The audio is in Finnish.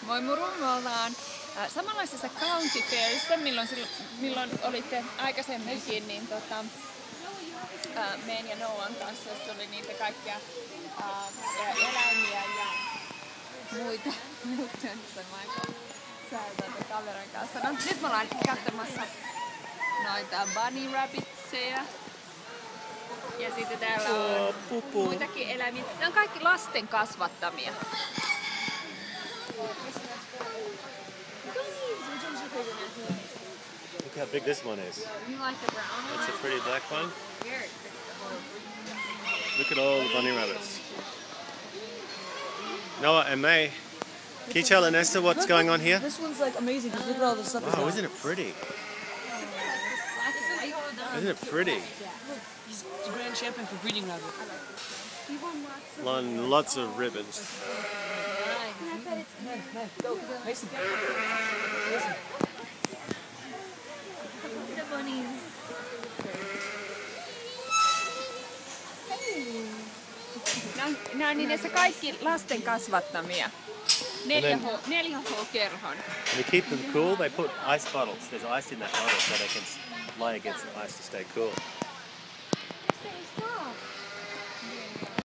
Moi muru, me ollaan samanlaisessa County Fairissa, milloin olitte aikaisemminkin, niin meidän ja Noan kanssa, jossa oli niitä kaikkia eläimiä ja muita. Kaverin kanssa. No, nyt me ollaan katsomassa noita bunny rabbitseja. Ja sitten täällä on muitakin eläimiä. Ne on kaikki lasten kasvattamia. Look how big this one is. You like the brown one? That's a pretty black one. Look at all the bunny rabbits. Noah and May, can you tell Anesta what's going on here? This one's like amazing because look at all the stuff. Wow, isn't it pretty? Isn't it pretty? He's the grand champion for breeding rabbit. Lots of ribbons. Go, Mason. Mason. The bunnies. Nämä on niissä kaikki lasten kasvattamia. 4H-kerhon. And to keep them cool, they put ice bottles. There's ice in that bottle so they can lie against the ice to stay cool.